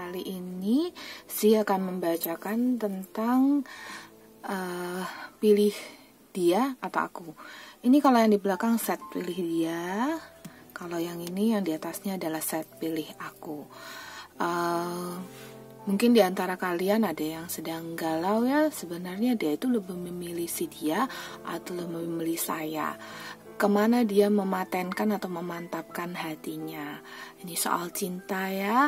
kali ini saya akan membacakan tentang pilih dia atau aku. Ini kalau yang di belakang set pilih dia, kalau yang ini yang di atasnya adalah set pilih aku. Mungkin di antara kalian ada yang sedang galau ya, sebenarnya dia itu lebih memilih si dia atau lebih memilih saya. Kemana dia mematenkan atau memantapkan hatinya. Ini soal cinta ya,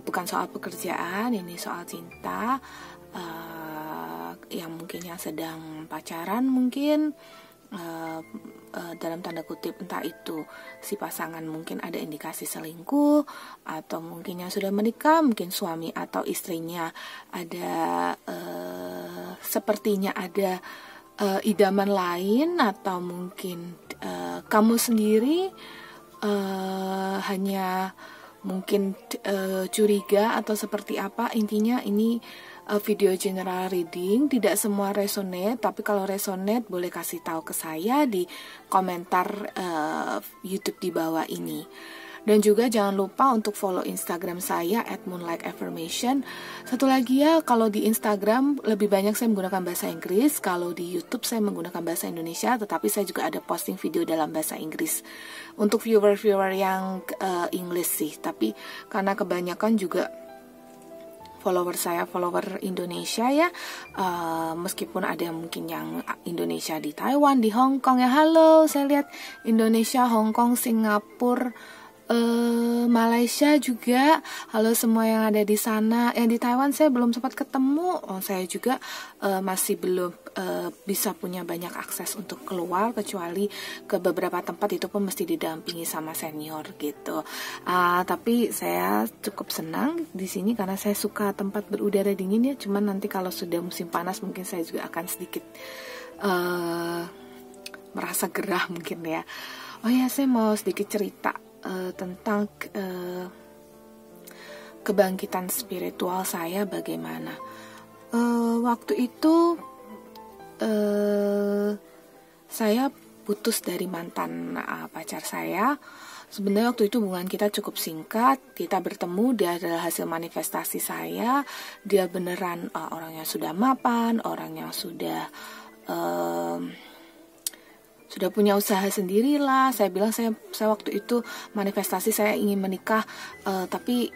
bukan soal pekerjaan, ini soal cinta. Yang mungkin yang sedang pacaran mungkin, dalam tanda kutip, entah itu si pasangan mungkin ada indikasi selingkuh, atau mungkin yang sudah menikah, mungkin suami atau istrinya ada sepertinya ada idaman lain, atau mungkin kamu sendiri hanya mungkin curiga atau seperti apa. Intinya ini video general reading, tidak semua resonate, tapi kalau resonate boleh kasih tahu ke saya di komentar YouTube di bawah ini. Dan juga jangan lupa untuk follow Instagram saya @moonlight_affirmation. Satu lagi ya, kalau di Instagram lebih banyak saya menggunakan bahasa Inggris, kalau di YouTube saya menggunakan bahasa Indonesia, tetapi saya juga ada posting video dalam bahasa Inggris untuk viewer-viewer yang English sih. Tapi karena kebanyakan juga follower saya follower Indonesia ya, meskipun ada mungkin yang Indonesia di Taiwan, di Hong Kong ya. Halo, saya lihat Indonesia, Hong Kong, Singapura, Malaysia juga. Halo semua yang ada di sana. Yang di Taiwan saya belum sempat ketemu. Saya juga masih belum bisa punya banyak akses untuk keluar, kecuali ke beberapa tempat itu pun mesti didampingi sama senior gitu. Tapi saya cukup senang di sini karena saya suka tempat berudara dingin ya. Cuman nanti kalau sudah musim panas mungkin saya juga akan sedikit merasa gerah mungkin ya. Oh ya, saya mau sedikit cerita tentang kebangkitan spiritual saya bagaimana. Waktu itu saya putus dari mantan pacar saya. Sebenarnya waktu itu hubungan kita cukup singkat. Kita bertemu, dia adalah hasil manifestasi saya. Dia beneran orang yang sudah mapan, orang yang sudah punya usaha sendirilah. Saya bilang saya waktu itu manifestasi saya ingin menikah, tapi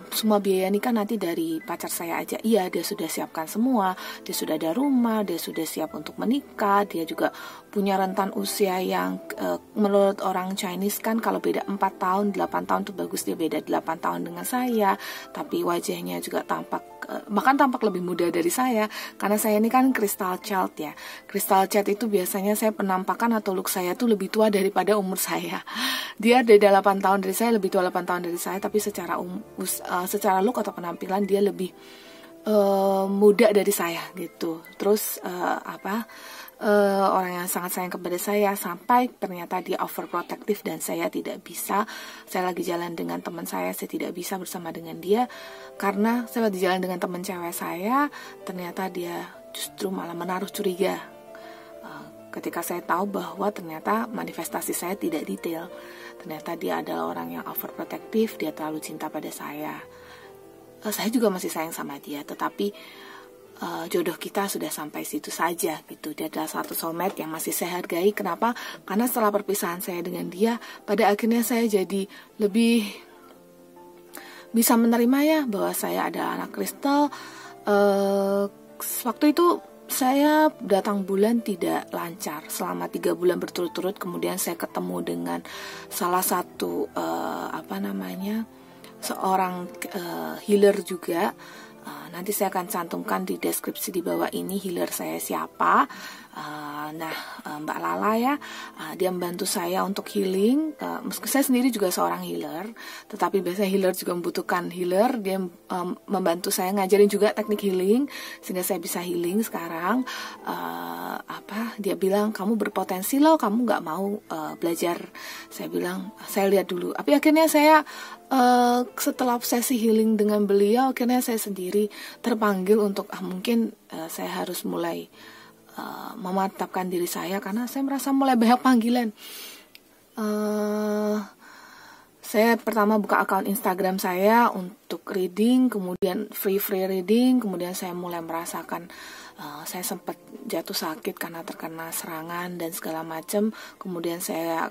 semua biaya nikah nanti dari pacar saya aja. Iya, dia sudah siapkan semua, dia sudah ada rumah, dia sudah siap untuk menikah, dia juga punya rentan usia yang menurut orang Chinese kan kalau beda 4 tahun, 8 tahun tuh bagus, dia beda 8 tahun dengan saya, tapi wajahnya juga bahkan tampak lebih muda dari saya, karena saya ini kan crystal child ya. Crystal child itu biasanya saya penampakan atau look saya tuh lebih tua daripada umur saya. Dia beda 8 tahun dari saya, lebih tua 8 tahun dari saya, tapi secara look atau penampilan dia lebih muda dari saya gitu. Terus orang yang sangat sayang kepada saya, sampai ternyata dia overprotective dan saya tidak bisa. Saya lagi jalan dengan teman saya tidak bisa bersama dengan dia karena saya lagi jalan dengan teman cewek saya, ternyata dia justru malah menaruh curiga ketika saya tahu bahwa ternyata manifestasi saya tidak detail. Ternyata dia adalah orang yang overprotective, dia terlalu cinta pada saya. Saya juga masih sayang sama dia, tetapi jodoh kita sudah sampai situ saja gitu. Dia adalah satu soulmate yang masih saya hargai. Kenapa? Karena setelah perpisahan saya dengan dia, pada akhirnya saya jadi lebih bisa menerima ya bahwa saya adalah anak kristal. Waktu itu saya datang bulan tidak lancar selama 3 bulan berturut-turut. Kemudian saya ketemu dengan salah satu seorang healer juga. Nanti saya akan cantumkan di deskripsi di bawah ini healer saya siapa. Mbak Lala ya, dia membantu saya untuk healing. Meski saya sendiri juga seorang healer, tetapi biasanya healer juga membutuhkan healer. Dia membantu saya ngajarin juga teknik healing sehingga saya bisa healing sekarang. Dia bilang kamu berpotensi loh, kamu nggak mau belajar. Saya bilang saya lihat dulu. Tapi akhirnya saya setelah sesi healing dengan beliau, akhirnya saya sendiri terpanggil untuk mungkin saya harus mulai memantapkan diri saya karena saya merasa mulai banyak panggilan. Saya pertama buka akun Instagram saya untuk reading, kemudian free reading, kemudian saya mulai merasakan saya sempat jatuh sakit karena terkena serangan dan segala macam. Kemudian saya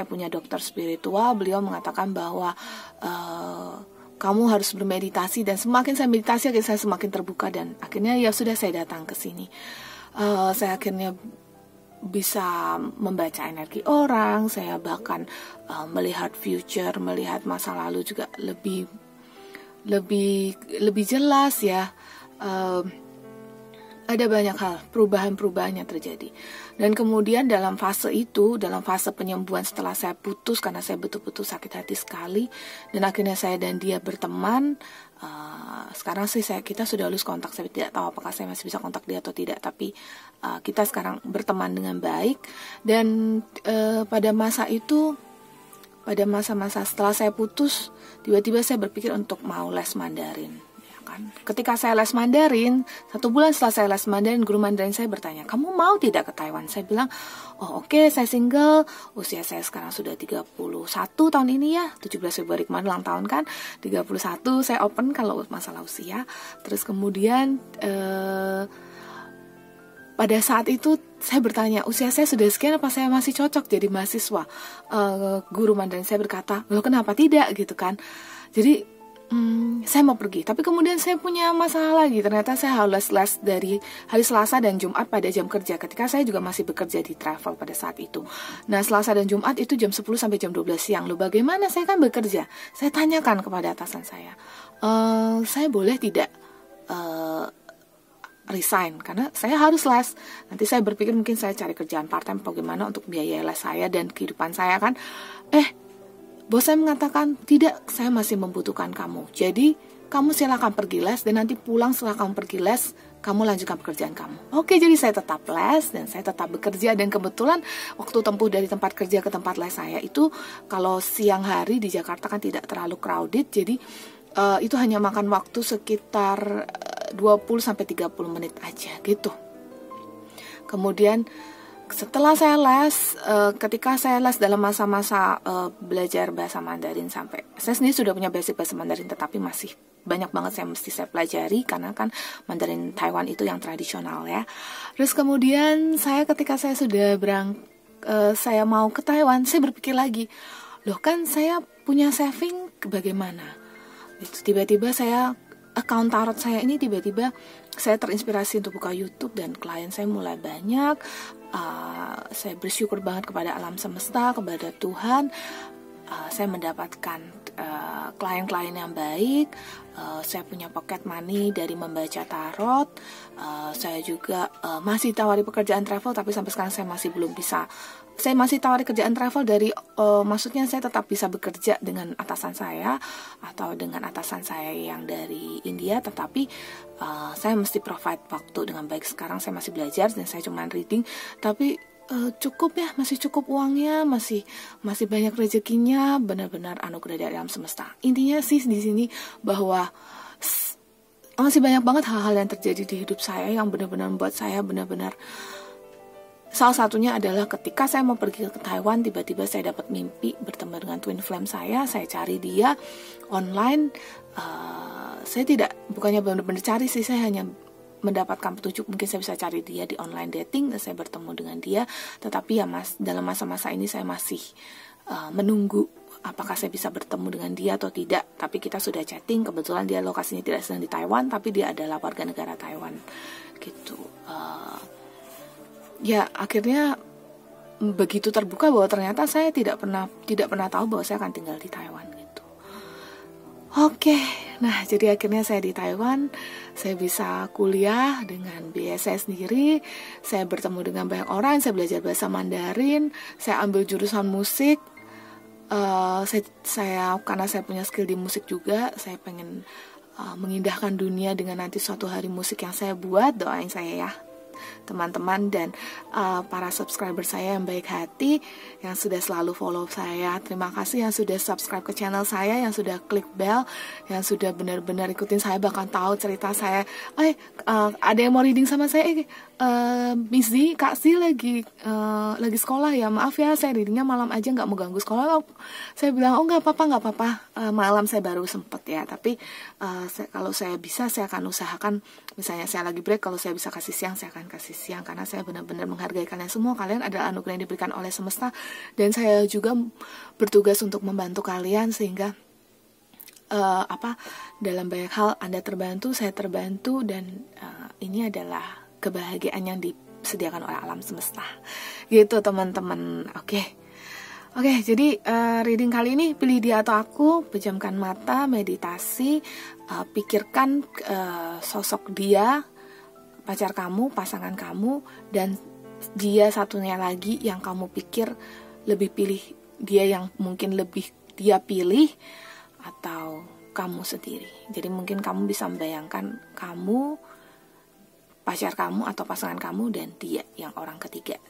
punya dokter spiritual, beliau mengatakan bahwa kamu harus bermeditasi, dan semakin saya meditasi akhirnya saya semakin terbuka, dan akhirnya ya sudah saya datang ke sini. Saya akhirnya bisa membaca energi orang, saya bahkan melihat future, melihat masa lalu juga lebih jelas ya. Ada banyak hal, perubahan-perubahan yang terjadi. Dan kemudian dalam fase penyembuhan setelah saya putus, karena saya betul-betul sakit hati sekali, dan akhirnya saya dan dia berteman. Sekarang sih kita sudah lose kontak, saya tidak tahu apakah saya masih bisa kontak dia atau tidak, tapi kita sekarang berteman dengan baik. Dan pada masa-masa setelah saya putus, tiba-tiba saya berpikir untuk mau les Mandarin. Ketika saya les Mandarin, 1 bulan setelah saya les Mandarin, guru Mandarin saya bertanya, kamu mau tidak ke Taiwan? Saya bilang, oh oke, saya single, usia saya sekarang sudah 31 tahun ini ya, 17 Februari kemarin ulang tahun kan, 31, saya open kalau masalah usia. Terus kemudian pada saat itu saya bertanya, usia saya sudah sekian, apa saya masih cocok jadi mahasiswa? Guru Mandarin saya berkata, loh kenapa tidak gitu kan. Jadi saya mau pergi, tapi kemudian saya punya masalah lagi. Ternyata saya harus les dari hari Selasa dan Jumat pada jam kerja, ketika saya juga masih bekerja di travel pada saat itu. Nah, Selasa dan Jumat itu jam 10 sampai jam 12 siang. Loh bagaimana, saya kan bekerja. Saya tanyakan kepada atasan saya, saya boleh tidak resign, karena saya harus les. Nanti saya berpikir mungkin saya cari kerjaan part-time bagaimana untuk biaya les saya dan kehidupan saya kan. Bos saya mengatakan, tidak, saya masih membutuhkan kamu. Jadi, kamu silakan pergi les, dan nanti pulang setelah kamu pergi les, kamu lanjutkan pekerjaan kamu. Oke, jadi saya tetap les, dan saya tetap bekerja. Dan kebetulan, waktu tempuh dari tempat kerja ke tempat les saya itu, kalau siang hari di Jakarta kan tidak terlalu crowded, jadi itu hanya makan waktu sekitar 20-30 menit aja, gitu. Kemudian, setelah saya les, ketika saya les dalam masa-masa belajar bahasa Mandarin, sampai saya sendiri sudah punya basic bahasa Mandarin, tetapi masih banyak banget saya pelajari, karena kan Mandarin Taiwan itu yang tradisional ya. Terus kemudian ketika saya sudah saya mau ke Taiwan, saya berpikir lagi, loh kan saya punya saving, bagaimana? Tiba-tiba account tarot saya ini tiba-tiba saya terinspirasi untuk buka YouTube, dan klien saya mulai banyak. Saya bersyukur banget kepada alam semesta, kepada Tuhan. Saya mendapatkan klien-klien yang baik. Saya punya pocket money dari membaca tarot. Saya juga masih tawari pekerjaan travel, tapi sampai sekarang saya masih belum bisa. Saya masih tawari kerjaan travel dari, maksudnya saya tetap bisa bekerja dengan atasan saya atau dengan atasan saya yang dari India, tetapi saya mesti provide waktu dengan baik. Sekarang saya masih belajar dan saya cuma reading, tapi cukup ya, masih cukup uangnya, masih banyak rezekinya, benar-benar anugerah dari alam semesta. Intinya sih di sini bahwa masih banyak banget hal-hal yang terjadi di hidup saya yang benar-benar membuat saya benar-benar. Salah satunya adalah ketika saya mau pergi ke Taiwan, tiba-tiba saya dapat mimpi bertemu dengan twin flame saya cari dia online. Saya bukannya benar-benar cari sih, saya hanya mendapatkan petunjuk, mungkin saya bisa cari dia di online dating, dan saya bertemu dengan dia. Tetapi ya dalam masa-masa ini saya masih menunggu apakah saya bisa bertemu dengan dia atau tidak. Tapi kita sudah chatting, kebetulan dia lokasinya tidak sedang di Taiwan, tapi dia adalah warga negara Taiwan gitu. Ya akhirnya begitu terbuka bahwa ternyata saya tidak pernah tahu bahwa saya akan tinggal di Taiwan gitu. Oke, nah jadi akhirnya saya di Taiwan, saya bisa kuliah dengan biaya saya sendiri, saya bertemu dengan banyak orang, saya belajar bahasa Mandarin, saya ambil jurusan musik. Saya karena saya punya skill di musik juga, saya pengen mengindahkan dunia dengan nanti suatu hari musik yang saya buat, doain saya ya. teman-teman dan para subscriber saya yang baik hati, yang sudah selalu follow saya. Terima kasih yang sudah subscribe ke channel saya, yang sudah klik bell, yang sudah benar-benar ikutin saya, bahkan tahu cerita saya. Ada yang mau reading sama saya? Miss Z, Kak Z lagi sekolah ya, maaf ya saya readingnya malam aja, nggak mau ganggu sekolah. Saya bilang nggak apa-apa, malam saya baru sempet ya, tapi kalau saya bisa saya akan usahakan, misalnya saya lagi break, kalau saya bisa kasih siang saya akan kasih siang, karena saya benar-benar menghargai kalian semua. Kalian adalah anugerah yang diberikan oleh semesta, dan saya juga bertugas untuk membantu kalian, sehingga dalam banyak hal Anda terbantu, saya terbantu, dan ini adalah kebahagiaan yang disediakan oleh alam semesta gitu teman-teman. Oke, jadi reading kali ini, pilih dia atau aku, pejamkan mata, meditasi, pikirkan sosok dia, pacar kamu, pasangan kamu, dan dia satunya lagi yang kamu pikir lebih pilih dia, yang mungkin lebih dia pilih, atau kamu sendiri. Jadi mungkin kamu bisa membayangkan kamu, pacar kamu atau pasangan kamu, dan dia yang orang ketiga.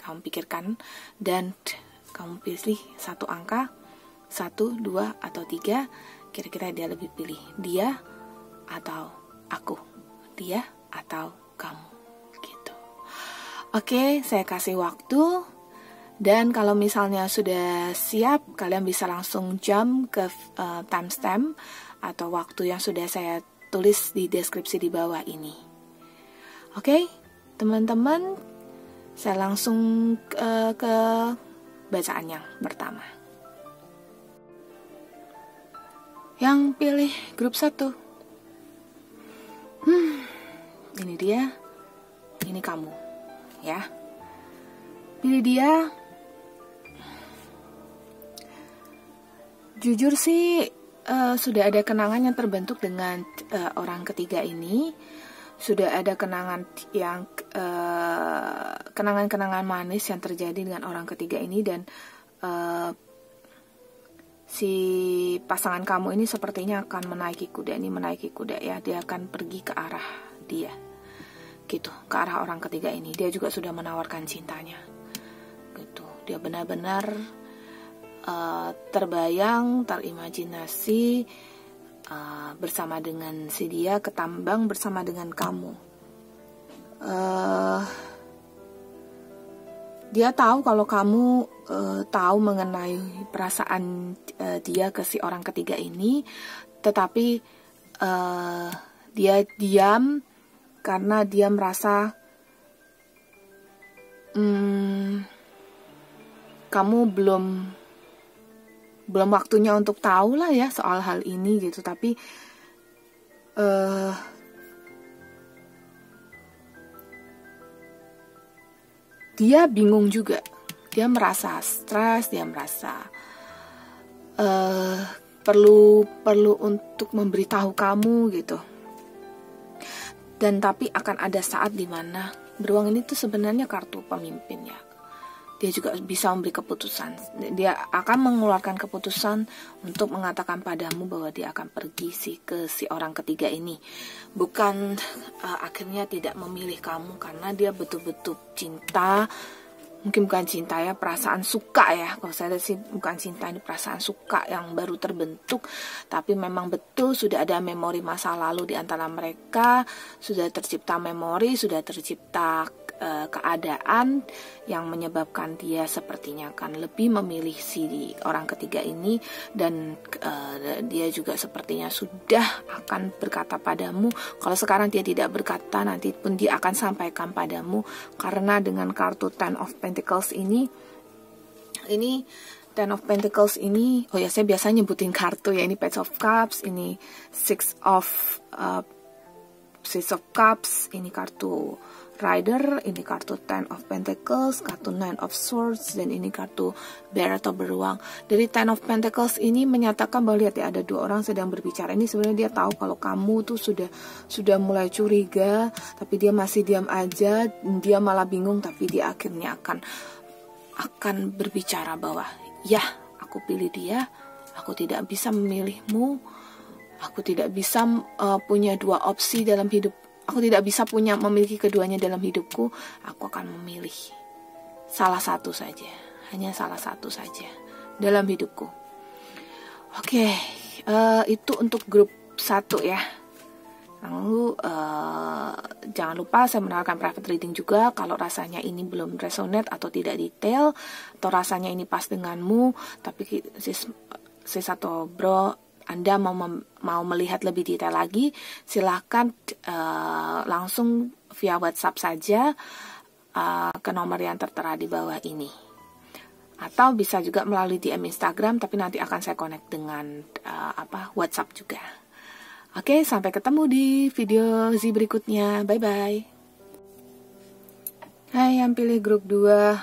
Kamu pikirkan dan kamu pilih satu angka, 1, 2, atau 3. Kira-kira dia lebih pilih dia atau aku, dia atau kamu gitu. Oke, saya kasih waktu, dan kalau misalnya sudah siap, kalian bisa langsung jump ke timestamp atau waktu yang sudah saya tulis di deskripsi di bawah ini. Oke, teman-teman, saya langsung ke bacaan yang pertama. Yang pilih grup 1. Ini dia, ini kamu, ya. Pilih dia. Jujur sih, sudah ada kenangan yang terbentuk dengan orang ketiga ini. Sudah ada kenangan yang kenangan-kenangan manis yang terjadi dengan orang ketiga ini, dan si pasangan kamu ini sepertinya akan menaiki kuda ya. Dia akan pergi ke arah dia gitu, ke arah orang ketiga ini. Dia juga sudah menawarkan cintanya gitu. Dia benar-benar terbayang, terimajinasi bersama dengan si dia, ketambang bersama dengan kamu. Dia tahu kalau kamu tahu mengenai perasaan dia ke si orang ketiga ini, tetapi dia diam karena dia merasa kamu belum waktunya untuk tahu lah ya soal hal ini gitu. Tapi dia bingung juga, dia merasa stres, dia merasa perlu untuk memberitahu kamu gitu. Dan tapi akan ada saat dimana beruang ini tuh sebenarnya kartu pemimpin ya. Dia juga bisa memberi keputusan. Dia akan mengeluarkan keputusan untuk mengatakan padamu bahwa dia akan pergi ke si orang ketiga ini. Bukan akhirnya tidak memilih kamu, karena dia betul-betul cinta. Mungkin bukan cinta ya, perasaan suka ya. Kalau saya lihat sih bukan cinta, ini perasaan suka yang baru terbentuk. Tapi memang betul sudah ada memori masa lalu di antara mereka. Sudah tercipta memori, sudah tercipta keadaan yang menyebabkan dia sepertinya akan lebih memilih si orang ketiga ini. Dan dia juga sepertinya sudah akan berkata padamu. Kalau sekarang dia tidak berkata, nanti pun dia akan sampaikan padamu. Karena dengan kartu Ten of Pentacles ini Ten of Pentacles ini, oh ya saya biasa nyebutin kartu ya, ini Page of Cups, ini Six of Cups, ini kartu Rider, ini kartu Ten of Pentacles, kartu Nine of Swords, dan ini kartu Bear atau beruang. Dari Ten of Pentacles ini menyatakan bahwa lihat ya, ada dua orang sedang berbicara. Ini sebenarnya dia tahu kalau kamu tuh sudah mulai curiga, tapi dia masih diam aja. Dia malah bingung, tapi dia akhirnya akan berbicara bahwa ya, aku pilih dia, aku tidak bisa memilihmu, aku tidak bisa punya dua opsi dalam hidup aku tidak bisa memiliki keduanya dalam hidupku, aku akan memilih salah satu saja, hanya salah satu saja dalam hidupku. Oke, itu untuk grup 1 ya. Lalu jangan lupa saya menawarkan private reading juga kalau rasanya ini belum resonate atau tidak detail, atau rasanya ini pas denganmu, tapi sis atau bro Anda mau melihat lebih detail lagi, silahkan langsung via WhatsApp saja ke nomor yang tertera di bawah ini. Atau bisa juga melalui DM Instagram, tapi nanti akan saya connect dengan WhatsApp juga. Oke, sampai ketemu di video Z berikutnya. Bye-bye. Hai, yang pilih grup 2.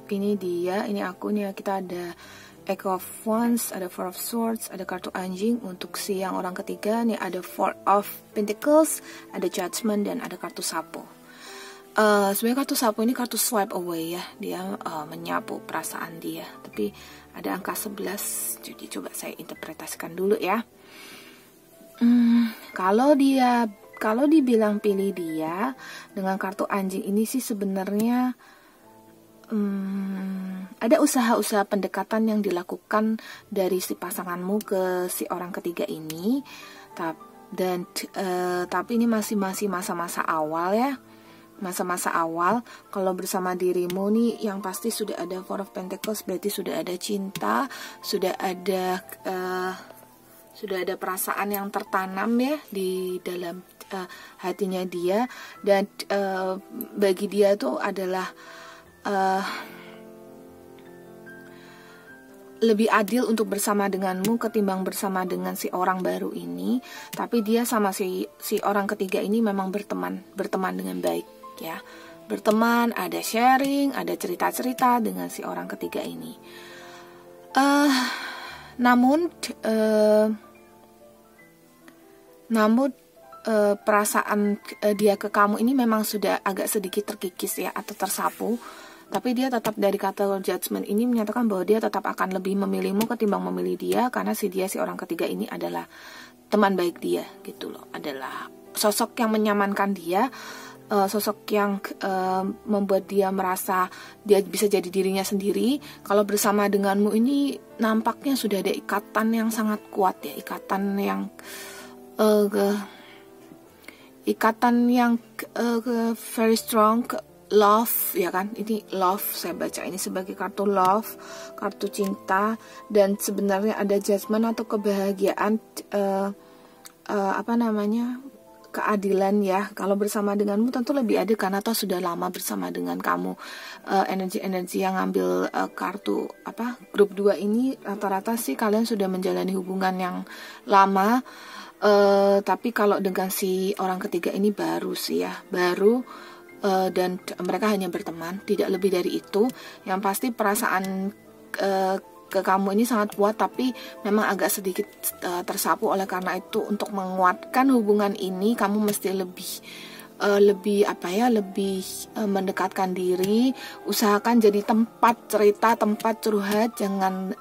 Ini dia, ini aku nih. Kita ada Eight of Wands, ada Four of Swords, ada kartu anjing. Untuk si yang orang ketiga, nih ada Four of Pentacles, ada Judgment, dan ada kartu sapu. Sebenarnya kartu sapu ini kartu swipe away ya. Dia menyapu perasaan dia. Tapi ada angka 11, jadi coba saya interpretasikan dulu ya. Kalau dibilang pilih dia dengan kartu anjing ini sih sebenarnya ada usaha-usaha pendekatan yang dilakukan dari si pasanganmu ke si orang ketiga ini, tapi ini masih masa-masa awal ya, masa-masa awal. Kalau bersama dirimu nih yang pasti sudah ada Four of Pentacles, berarti sudah ada cinta, sudah ada perasaan yang tertanam ya di dalam hatinya dia, dan bagi dia itu adalah lebih adil untuk bersama denganmu ketimbang bersama dengan si orang baru ini. Tapi dia sama si orang ketiga ini memang berteman dengan baik ya, berteman, ada sharing, ada cerita-cerita dengan si orang ketiga ini. Namun perasaan dia ke kamu ini memang sudah agak sedikit terkikis ya, atau tersapu. Tapi dia tetap, dari kata Judgment ini menyatakan bahwa dia tetap akan lebih memilihmu ketimbang memilih dia, karena si orang ketiga ini adalah teman baik dia gitu loh, adalah sosok yang menyamankan dia, sosok yang membuat dia merasa dia bisa jadi dirinya sendiri. Kalau bersama denganmu ini nampaknya sudah ada ikatan yang sangat kuat ya, ikatan yang very strong, love ya kan. Ini love, saya baca ini sebagai kartu love, kartu cinta, dan sebenarnya ada judgment atau kebahagiaan, keadilan ya. Kalau bersama denganmu tentu lebih adil karena toh sudah lama bersama dengan kamu. Energi-energi yang ngambil kartu grup 2 ini rata-rata sih kalian sudah menjalani hubungan yang lama. Tapi kalau dengan si orang ketiga ini baru dan mereka hanya berteman, tidak lebih dari itu. Yang pasti perasaan ke kamu ini sangat kuat, tapi memang agak sedikit tersapu. Oleh karena itu, untuk menguatkan hubungan ini kamu mesti lebih mendekatkan diri. Usahakan jadi tempat cerita, tempat curhat. Jangan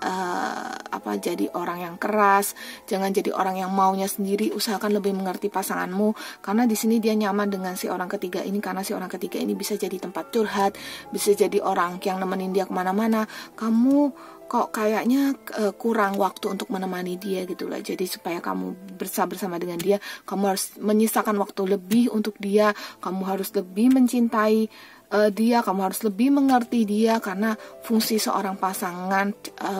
jadi orang yang keras, jangan jadi orang yang maunya sendiri. Usahakan lebih mengerti pasanganmu, karena di sini dia nyaman dengan si orang ketiga ini, karena si orang ketiga ini bisa jadi tempat curhat, bisa jadi orang yang nemenin dia kemana-mana. Kamu kok kayaknya kurang waktu untuk menemani dia gitu lah. Jadi supaya kamu bersama dengan dia, kamu harus menyisakan waktu lebih untuk dia, kamu harus lebih mencintai dia, kamu harus lebih mengerti dia, karena fungsi seorang pasangan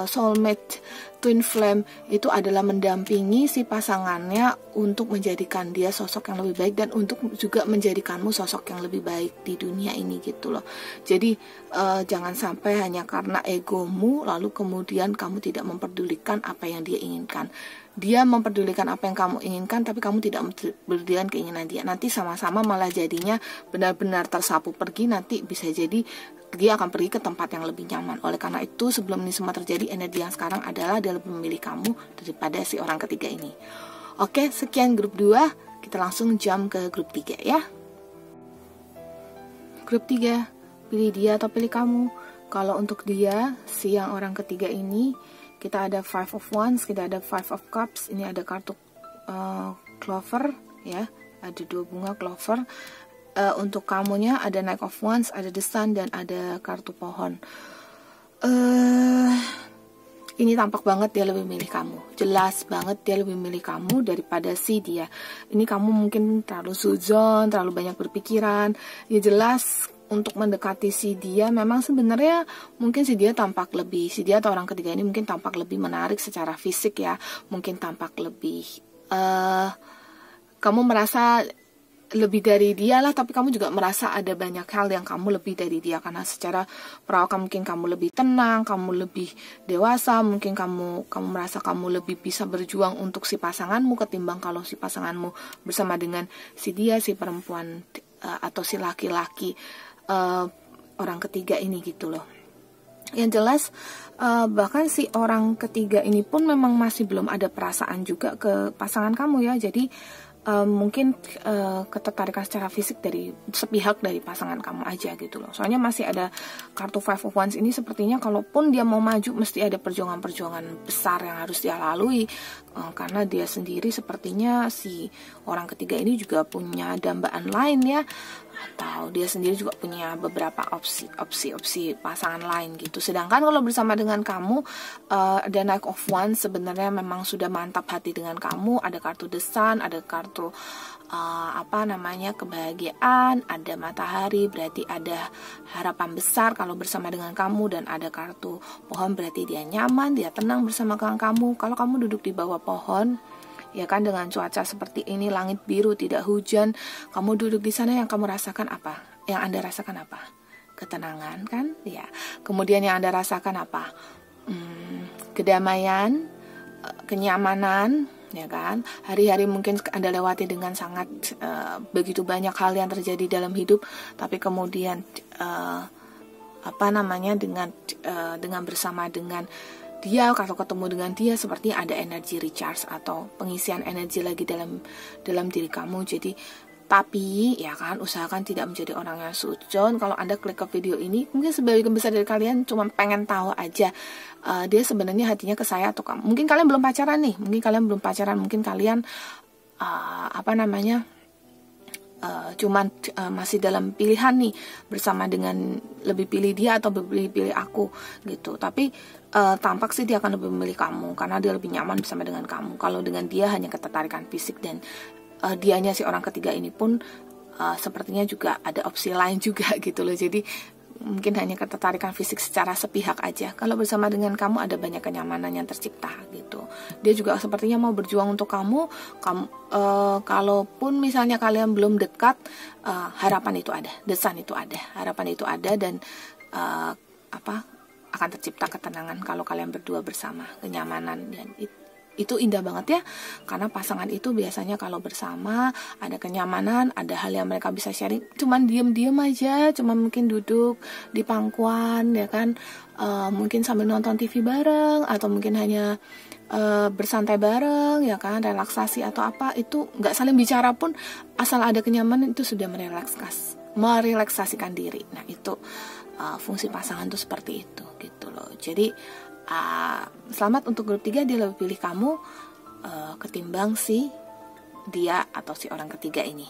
soulmate, twin flame itu adalah mendampingi si pasangannya untuk menjadikan dia sosok yang lebih baik, dan untuk juga menjadikanmu sosok yang lebih baik di dunia ini gitu loh. Jadi jangan sampai hanya karena egomu lalu kemudian kamu tidak memperdulikan apa yang dia inginkan. Dia memperdulikan apa yang kamu inginkan, tapi kamu tidak memperdulikan keinginan dia. Nanti sama-sama malah jadinya benar-benar tersapu pergi. Nanti bisa jadi dia akan pergi ke tempat yang lebih nyaman. Oleh karena itu, sebelum ini semua terjadi, energi yang sekarang adalah dia lebih memilih kamu daripada si orang ketiga ini. Oke, sekian grup 2. Kita langsung jump ke grup 3 ya. Grup 3, pilih dia atau pilih kamu. Kalau untuk dia, si yang orang ketiga ini, kita ada Five of Wands, kita ada Five of Cups, ini ada kartu Clover ya, ada 2 bunga clover. Untuk kamunya ada Knight of Wands, ada The Sun, dan ada kartu pohon. Ini tampak banget dia lebih milih kamu. Jelas banget dia lebih milih kamu daripada si dia. Ini kamu mungkin terlalu suzon, terlalu banyak berpikiran. Ya jelas untuk mendekati si dia memang sebenarnya mungkin si dia tampak lebih, si dia atau orang ketiga ini mungkin tampak lebih menarik secara fisik ya. Mungkin tampak lebih kamu merasa lebih dari dia lah, tapi kamu juga merasa ada banyak hal yang kamu lebih dari dia, karena secara perawakan mungkin kamu lebih tenang, kamu lebih dewasa, mungkin kamu merasa kamu lebih bisa berjuang untuk si pasanganmu ketimbang kalau si pasanganmu bersama dengan si dia, si perempuan atau si laki-laki orang ketiga ini gitu loh. Yang jelas bahkan si orang ketiga ini pun memang masih belum ada perasaan juga ke pasangan kamu ya. Jadi mungkin ketertarikan secara fisik dari sepihak dari pasangan kamu aja gitu loh. Soalnya masih ada kartu Five of Wands ini, sepertinya kalaupun dia mau maju mesti ada perjuangan-perjuangan besar yang harus dia lalui, karena dia sendiri sepertinya si orang ketiga ini juga punya dambaan lain ya, atau dia sendiri juga punya beberapa opsi pasangan lain gitu. Sedangkan kalau bersama dengan kamu ada Knight of Wands, sebenarnya memang sudah mantap hati dengan kamu. Ada kartu The Sun, ada kartu kebahagiaan, ada matahari, berarti ada harapan besar kalau bersama dengan kamu, dan ada kartu pohon, berarti dia nyaman, dia tenang bersama kamu. Kalau kamu duduk di bawah pohon, ya kan, dengan cuaca seperti ini, langit biru, tidak hujan, kamu duduk di sana, yang kamu rasakan apa? Yang Anda rasakan apa? Ketenangan kan? Ya. Kemudian yang Anda rasakan apa? Kedamaian, kenyamanan, ya kan? Hari-hari mungkin Anda lewati dengan sangat begitu banyak hal yang terjadi dalam hidup, tapi kemudian dengan bersama dengan dia, kalau ketemu dengan dia, seperti ada energi recharge atau pengisian energi lagi dalam diri kamu. Jadi tapi ya kan, usahakan tidak menjadi orang yang sujon. Kalau Anda klik ke video ini, mungkin sebagian besar dari kalian cuma pengen tahu aja dia sebenarnya hatinya ke saya atau kamu. Mungkin kalian belum pacaran nih, mungkin kalian cuman masih dalam pilihan nih, bersama dengan lebih pilih dia atau pilih aku gitu. Tapi tampak sih dia akan lebih memilih kamu karena dia lebih nyaman bersama dengan kamu. Kalau dengan dia hanya ketertarikan fisik, dan dianya si orang ketiga ini pun sepertinya juga ada opsi lain juga gitu loh. Jadi mungkin hanya ketertarikan fisik secara sepihak aja. Kalau bersama dengan kamu ada banyak kenyamanan yang tercipta gitu. Dia juga sepertinya mau berjuang untuk kamu. Kalaupun misalnya kalian belum dekat, harapan itu ada, desan itu ada, harapan itu ada, dan akan tercipta ketenangan kalau kalian berdua bersama, kenyamanan, dan itu indah banget ya, karena pasangan itu biasanya kalau bersama ada kenyamanan, ada hal yang mereka bisa sharing, cuman diem-diem aja, cuma mungkin duduk di pangkuan ya kan, mungkin sambil nonton TV bareng, atau mungkin hanya bersantai bareng ya kan, relaksasi atau apa, itu nggak saling bicara pun, asal ada kenyamanan itu sudah merelaksasikan diri. Nah itu fungsi pasangan tuh seperti itu gitu loh. Jadi selamat untuk grup 3, dia lebih pilih kamu ketimbang si dia atau si orang ketiga ini.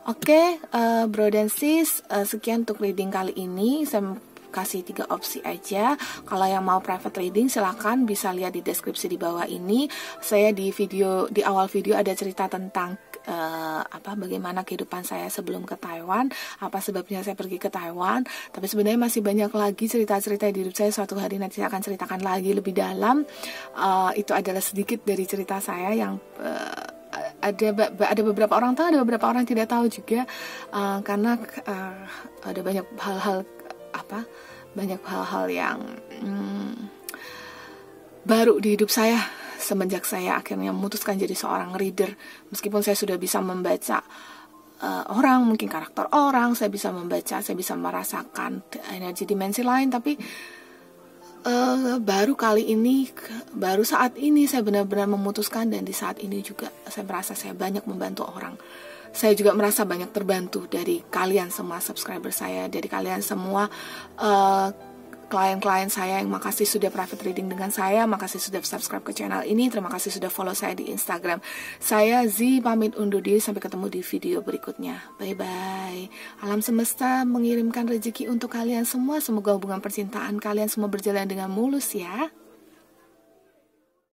Oke, bro dan sis, sekian untuk reading kali ini. Saya kasih 3 opsi aja. Kalau yang mau private reading silahkan bisa lihat di deskripsi di bawah ini. Saya di awal video ada cerita tentang bagaimana kehidupan saya sebelum ke Taiwan, apa sebabnya saya pergi ke Taiwan. Tapi sebenarnya masih banyak lagi cerita-cerita di hidup saya. Suatu hari nanti saya akan ceritakan lagi lebih dalam. Itu adalah sedikit dari cerita saya yang ada beberapa orang tahu, ada beberapa orang tidak tahu juga, karena ada banyak hal-hal yang baru di hidup saya semenjak saya akhirnya memutuskan jadi seorang reader. Meskipun saya sudah bisa membaca orang, mungkin karakter orang, saya bisa membaca, saya bisa merasakan energi dimensi lain, tapi baru saat ini saya benar-benar memutuskan, dan di saat ini juga saya merasa saya banyak membantu orang. Saya juga merasa banyak terbantu dari kalian semua subscriber saya, dari kalian semua klien-klien saya yang makasih sudah private reading dengan saya, makasih sudah subscribe ke channel ini, terima kasih sudah follow saya di Instagram. Saya Z pamit undur diri, sampai ketemu di video berikutnya. Bye-bye. Alam semesta mengirimkan rezeki untuk kalian semua. Semoga hubungan percintaan kalian semua berjalan dengan mulus ya.